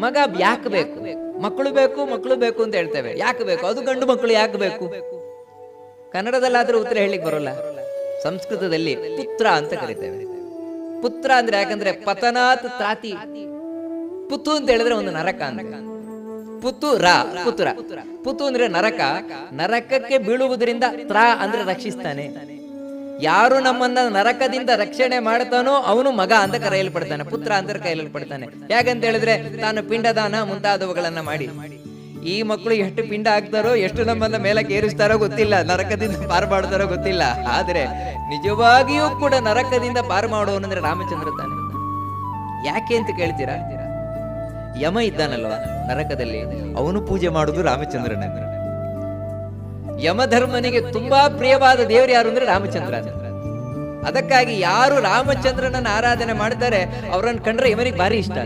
ಮಗ ಯಾಕೆ ಬೇಕು? ಮಕ್ಕಳು ಬೇಕು ಮಕ್ಕಳು ಬೇಕು ಅಂತ ಹೇಳ್ತೇವೆ, ಯಾಕೆ ಬೇಕು? ಅದು ಗಂಡು ಮಕ್ಕಳು ಯಾಕೆ ಬೇಕು? ಕನ್ನಡದಲ್ಲಾದ್ರೂ ಉತ್ತರ ಹೇಳಿಕ್ ಬರೋಲ್ಲ. ಸಂಸ್ಕೃತದಲ್ಲಿ ಪುತ್ರ ಅಂತ ಕರಿತೇವೆ. ಪುತ್ರ ಅಂದ್ರೆ ಯಾಕಂದ್ರೆ ಪತನಾತ್ ತ್ರಾತಿ. ಪುತು ಅಂತ ಹೇಳಿದ್ರೆ ಒಂದು ನರಕ ಅಂತ. ಪುತುರ ಪುತ್ರ. ಪುತು ಅಂದ್ರೆ ನರಕ. ನರಕಕ್ಕೆ ಬೀಳುವುದರಿಂದ ತ್ರಾ ಅಂದ್ರೆ ರಕ್ಷಿಸ್ತಾನೆ. ಯಾರು ನಮ್ಮನ್ನ ನರಕದಿಂದ ರಕ್ಷಣೆ ಮಾಡ್ತಾನೋ ಅವನು ಮಗ ಅಂತ ಕರೆಯಲ್ಪಡ್ತಾನೆ, ಪುತ್ರ ಅಂತ ಕರೆಯಲ್ಪಡ್ತಾನೆ. ಯಾಕಂತ ಹೇಳಿದ್ರೆ ತಾನು ಪಿಂಡದಾನ ಮುಂತಾದವುಗಳನ್ನ ಮಾಡಿ ಈ ಮಕ್ಕಳು ಎಷ್ಟು ಪಿಂಡ ಹಾಕ್ತಾರೋ, ಎಷ್ಟು ನಮ್ಮನ್ನ ಮೇಲಕ್ಕೆ ಏರಿಸ್ತಾರೋ ಗೊತ್ತಿಲ್ಲ, ನರಕದಿಂದ ಪಾರು ಮಾಡ್ತಾರೋ ಗೊತ್ತಿಲ್ಲ. ಆದ್ರೆ ನಿಜವಾಗಿಯೂ ಕೂಡ ನರಕದಿಂದ ಪಾರು ಮಾಡುವವನಂದ್ರೆ ರಾಮಚಂದ್ರ ತಾನೆ. ಯಾಕೆ ಅಂತ ಕೇಳ್ತೀರಾ? ಯಮ ಇದ್ದಾನಲ್ವಾ ನರಕದಲ್ಲಿ, ಅವನು ಪೂಜೆ ಮಾಡುದು ರಾಮಚಂದ್ರನ. ಯಮಧರ್ಮನಿಗೆ ತುಂಬಾ ಪ್ರಿಯವಾದ ದೇವರು ಯಾರು ಅಂದ್ರೆ ರಾಮಚಂದ್ರ. ಅದಕ್ಕಾಗಿ ಯಾರು ರಾಮಚಂದ್ರನನ್ನ ಆರಾಧನೆ ಮಾಡ್ತಾರೆ ಅವರನ್ನು ಕಂಡ್ರೆ ಇವನಿಗೆ ಭಾರಿ ಇಷ್ಟ.